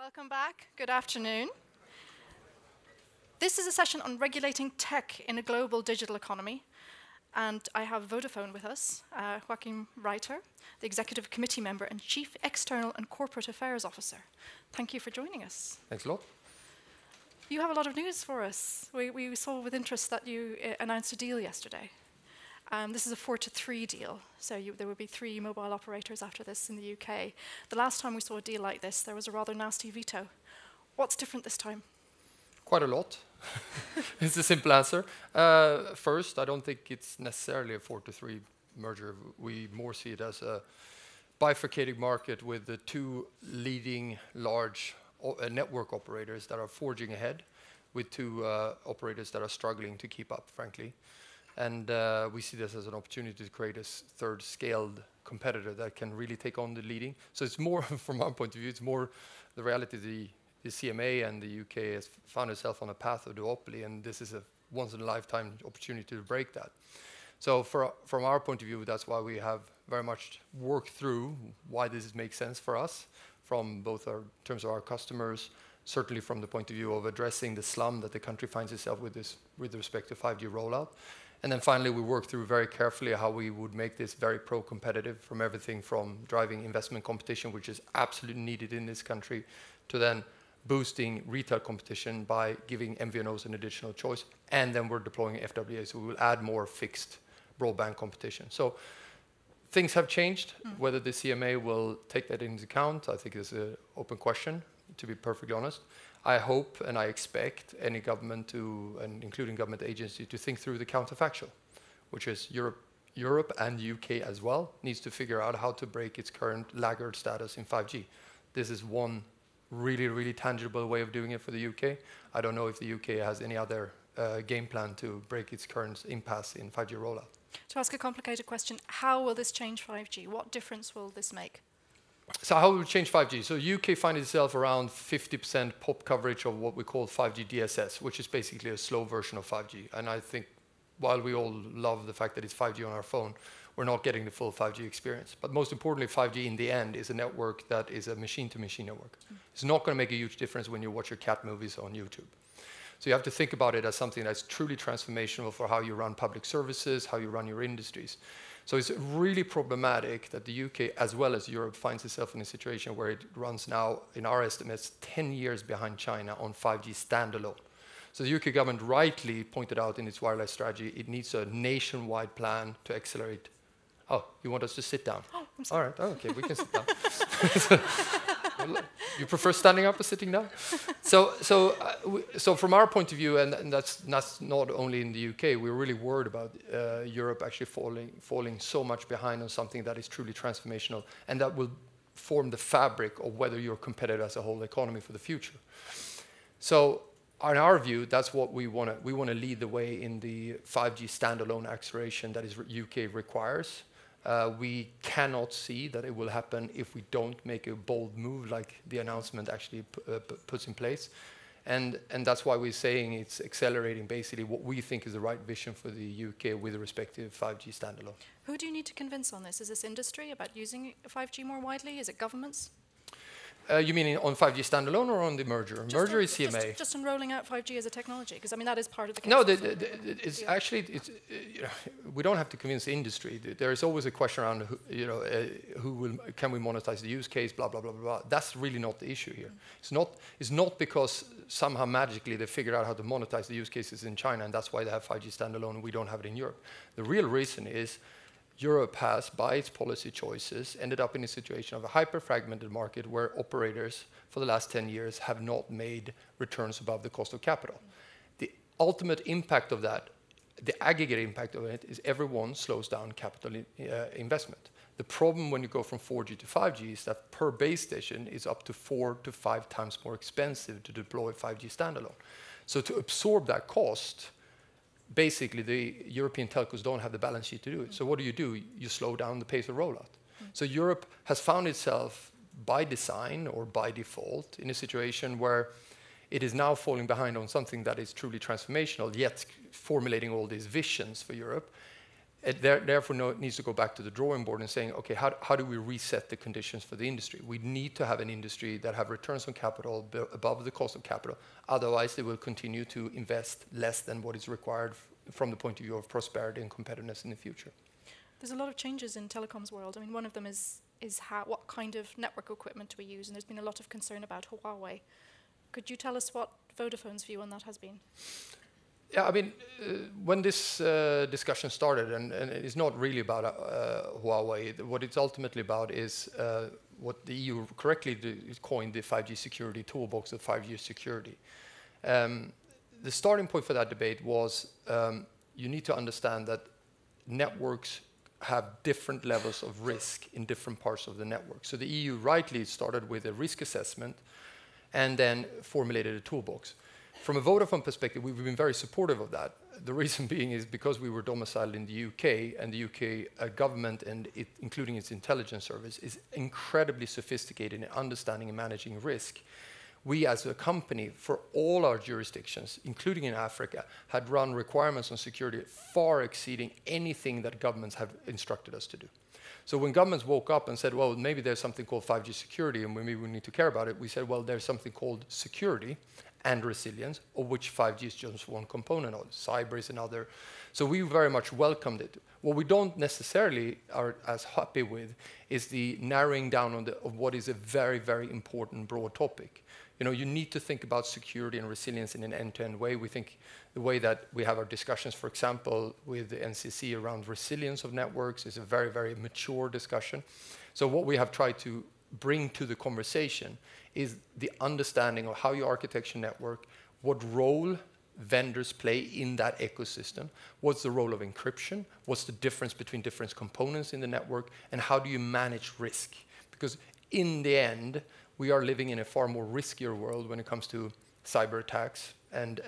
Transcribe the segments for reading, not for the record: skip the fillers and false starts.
Welcome back. Good afternoon. This is a session on regulating tech in a global digital economy. And I have Vodafone with us, Joakim Reiter, the Executive Committee Member and Chief External and Corporate Affairs Officer. Thank you for joining us. Thanks a lot. You have a lot of news for us. We saw with interest that you announced a deal yesterday. This is a 4-to-3 deal, so there will be 3 mobile operators after this in the UK. The last time we saw a deal like this, there was a rather nasty veto. What's different this time? Quite a lot. It's a simple answer. First, I don't think it's necessarily a 4-to-3 merger. We more see it as a bifurcated market with the 2 leading large network operators that are forging ahead, with 2 operators that are struggling to keep up, frankly. And we see this as an opportunity to create a third scaled competitor that can really take on the leading. So it's more, from our point of view, it's more the reality. The CMA and the UK has found itself on a path of duopoly, and this is a once-in-a-lifetime opportunity to break that. So from our point of view, that's why we have very much worked through why this makes sense for us, from both in terms of our customers, certainly from the point of view of addressing the slum that the country finds itself with respect to 5G rollout. And then finally, we worked through very carefully how we would make this very pro-competitive, from everything from driving investment competition, which is absolutely needed in this country, to then boosting retail competition by giving MVNOs an additional choice. And then we're deploying FWA, so we will add more fixed broadband competition. So things have changed. Whether the CMA will take that into account, I think is an open question, to be perfectly honest. I hope and I expect any government to, and including government agency, to think through the counterfactual, which is Europe and UK as well needs to figure out how to break its current laggard status in 5G. This is one really, really tangible way of doing it for the UK. I don't know if the UK has any other game plan to break its current impasse in 5G rollout. To ask a complicated question, how will this change 5G? What difference will this make? So how will it change 5G? So UK finds itself around 50% pop coverage of what we call 5G DSS, which is basically a slow version of 5G. And I think while we all love the fact that it's 5G on our phone, we're not getting the full 5G experience. But most importantly, 5G in the end is a network that is a machine-to-machine network. It's not going to make a huge difference when you watch your cat movies on YouTube. So you have to think about it as something that's truly transformational for how you run public services, how you run your industries. So it's really problematic that the UK, as well as Europe, finds itself in a situation where it runs now, in our estimates, 10 years behind China on 5G standalone. So the UK government rightly pointed out in its wireless strategy, it needs a nationwide plan to accelerate. Oh, you want us to sit down? Oh, I'm sorry. All right, okay, we can sit down. You prefer standing up or sitting down? So from our point of view, and that's not only in the UK, we're really worried about Europe actually falling so much behind on something that is truly transformational, and that will form the fabric of whether you're competitive as a whole economy for the future. So in our view, that's what we want to. We want to lead the way in the 5G standalone acceleration that is UK requires. We cannot see that it will happen if we don't make a bold move like the announcement actually puts in place. And that's why we're saying it's accelerating basically what we think is the right vision for the UK with respect to 5G standalone. Who do you need to convince on this? Is this industry about using 5G more widely? Is it governments? You mean on 5G standalone or on the merger? Merger is CMA. Just on rolling out 5G as a technology, because I mean that is part of the case. No, it's actually we don't have to convince the industry. There is always a question around can we monetize the use case, blah blah blah blah. That's really not the issue here. It's not because somehow magically they figured out how to monetize the use cases in China and that's why they have 5G standalone and we don't have it in Europe. The real reason is Europe has, by its policy choices, ended up in a situation of a hyper-fragmented market where operators for the last 10 years have not made returns above the cost of capital. The ultimate impact of that, the aggregate impact of it, is everyone slows down capital investment. The problem when you go from 4G to 5G is that per base station is up to 4 to 5 times more expensive to deploy 5G standalone. So to absorb that cost, basically, the European telcos don't have the balance sheet to do it. So what do? You slow down the pace of rollout. So Europe has found itself by design or by default in a situation where it is now falling behind on something that is truly transformational, yet formulating all these visions for Europe. It therefore needs to go back to the drawing board and saying, okay, how do we reset the conditions for the industry? We need to have an industry that have returns on capital above the cost of capital. Otherwise, they will continue to invest less than what is required from the point of view of prosperity and competitiveness in the future. There's a lot of changes in telecoms world. I mean, one of them is what kind of network equipment we use, and there's been a lot of concern about Huawei. Could you tell us what Vodafone's view on that has been? Yeah, I mean, when this discussion started, and it's not really about Huawei, what it's ultimately about is what the EU correctly coined the 5G security toolbox of 5G security. The starting point for that debate was you need to understand that networks have different levels of risk in different parts of the network. So the EU rightly started with a risk assessment and then formulated a toolbox. From a Vodafone perspective, we've been very supportive of that. The reason being is because we were domiciled in the UK, and the UK government, and including its intelligence service, is incredibly sophisticated in understanding and managing risk. We as a company, for all our jurisdictions, including in Africa, had run requirements on security far exceeding anything that governments have instructed us to do. So when governments woke up and said, well, maybe there's something called 5G security and maybe we need to care about it, we said, well, there's something called security and resilience, of which 5G is just one component of. Cyber is another. So we very much welcomed it. What we don't necessarily are as happy with is the narrowing down of what is a very, very important broad topic. You know, you need to think about security and resilience in an end-to-end way. We think the way that we have our discussions, for example, with the NCC around resilience of networks is a very, very mature discussion. So what we have tried to bring to the conversation is the understanding of how you architect your network, what role vendors play in that ecosystem, what's the role of encryption, what's the difference between different components in the network, and how do you manage risk? Because in the end, we are living in a far more riskier world when it comes to cyber attacks and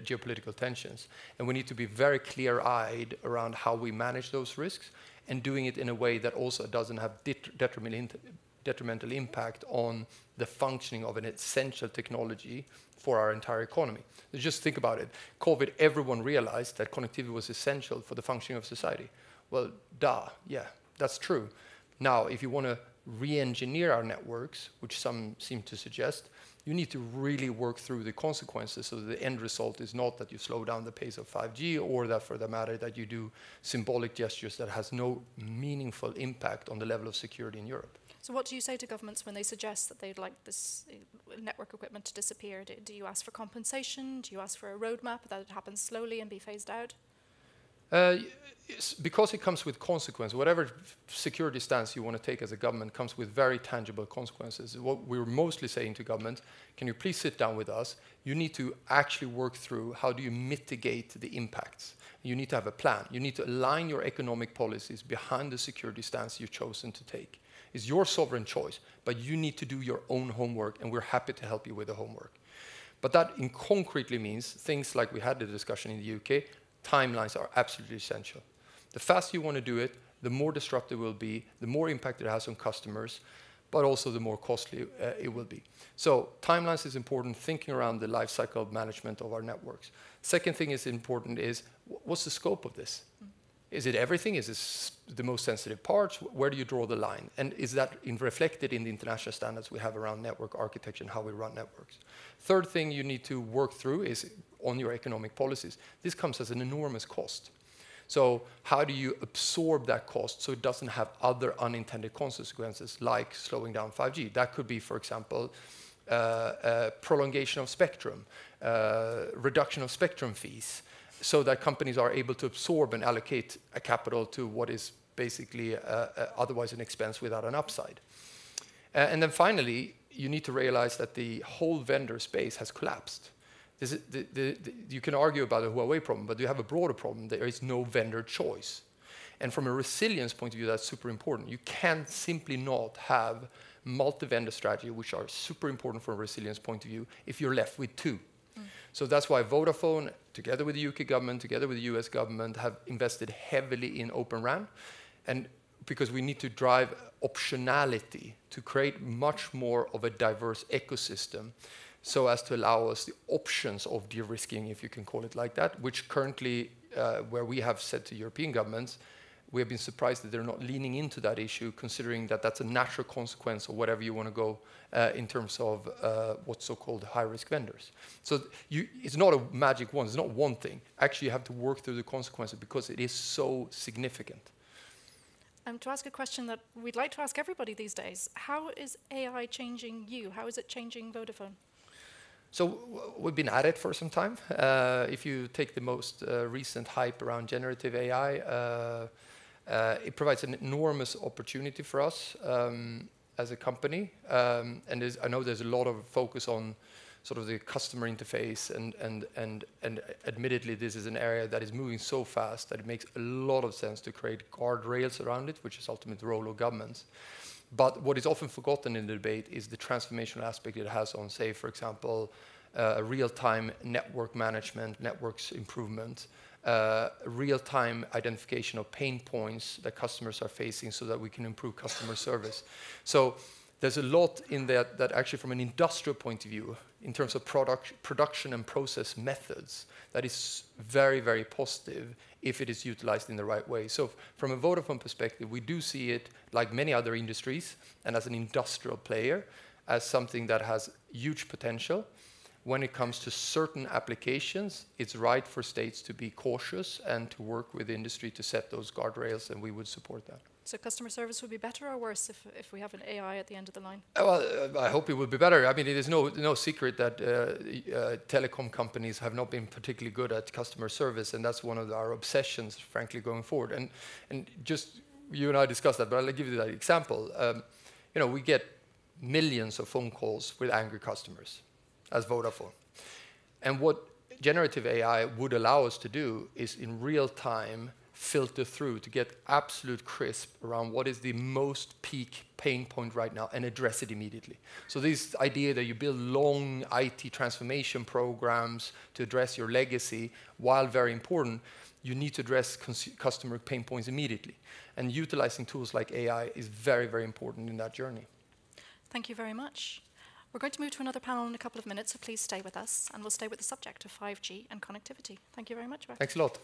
geopolitical tensions. And we need to be very clear-eyed around how we manage those risks and doing it in a way that also doesn't have detrimental impact on the functioning of an essential technology for our entire economy. So just think about it. COVID, everyone realized that connectivity was essential for the functioning of society. Well, yeah, that's true. Now, if you want to re-engineer our networks, which some seem to suggest, you need to really work through the consequences so the end result is not that you slow down the pace of 5G or that, for the matter, that you do symbolic gestures that has no meaningful impact on the level of security in Europe. So what do you say to governments when they suggest that they'd like this network equipment to disappear? Do you ask for compensation? Do you ask for a roadmap that it happens slowly and be phased out? Because it comes with consequence, whatever security stance you want to take as a government comes with very tangible consequences. What we're mostly saying to government, can you please sit down with us? You need to actually work through how do you mitigate the impacts. You need to have a plan. You need to align your economic policies behind the security stance you've chosen to take. It's your sovereign choice, but you need to do your own homework, and we're happy to help you with the homework. But that concretely means things like we had the discussion in the UK, timelines are absolutely essential. The faster you want to do it, the more disruptive it will be, the more impact it has on customers, but also the more costly it will be. So timelines is important, thinking around the life cycle management of our networks. Second thing is important is, what's the scope of this? Is it everything? Is this the most sensitive parts? Where do you draw the line? And is that reflected in the international standards we have around network architecture and how we run networks? Third thing you need to work through is on your economic policies. This comes as an enormous cost. So how do you absorb that cost so it doesn't have other unintended consequences like slowing down 5G? That could be, for example, prolongation of spectrum, reduction of spectrum fees, so that companies are able to absorb and allocate a capital to what is basically otherwise an expense without an upside. And then finally, you need to realize that the whole vendor space has collapsed. You can argue about a Huawei problem, but you have a broader problem. There is no vendor choice. And from a resilience point of view, that's super important. You can simply not have multi-vendor strategy, which are super important from a resilience point of view, if you're left with two. So that's why Vodafone, together with the UK government, together with the US government, have invested heavily in Open RAN. And because we need to drive optionality to create much more of a diverse ecosystem so as to allow us the options of de-risking, if you can call it like that, which currently where we have said to European governments, we have been surprised that they're not leaning into that issue, considering that that's a natural consequence of whatever you want to go in terms of what's so-called high-risk vendors. So it's not a magic wand, it's not one thing. Actually, you have to work through the consequences because it is so significant. To ask a question that we'd like to ask everybody these days, how is AI changing you? How is it changing Vodafone? So we've been at it for some time. If you take the most recent hype around generative AI, it provides an enormous opportunity for us as a company. And I know there's a lot of focus on sort of the customer interface, and admittedly, this is an area that is moving so fast that it makes a lot of sense to create guardrails around it, which is ultimately the role of governments. But what is often forgotten in the debate is the transformational aspect it has on, say, for example, real-time network management, networks improvement, real-time identification of pain points that customers are facing so that we can improve customer service. So there's a lot in that actually from an industrial point of view, in terms of production and process methods, that is very, very positive if it is utilized in the right way. So from a Vodafone perspective, we do see it, like many other industries, and as an industrial player, as something that has huge potential. When it comes to certain applications, it's right for states to be cautious and to work with industry to set those guardrails, and we would support that. So customer service would be better or worse if we have an AI at the end of the line? Well, I hope it will be better. I mean, it is no secret that telecom companies have not been particularly good at customer service, and that's one of our obsessions, frankly, going forward. And just you and I discussed that, but I'll give you that example. We get millions of phone calls with angry customers as Vodafone. And what generative AI would allow us to do is in real time filter through to get absolute crisp around what is the most peak pain point right now and address it immediately. So this idea that you build long IT transformation programs to address your legacy, while very important, you need to address customer pain points immediately. And utilizing tools like AI is very, very important in that journey. Thank you very much. We're going to move to another panel in a couple of minutes, so please stay with us, and we'll stay with the subject of 5G and connectivity. Thank you very much, Joakim. Thanks a lot.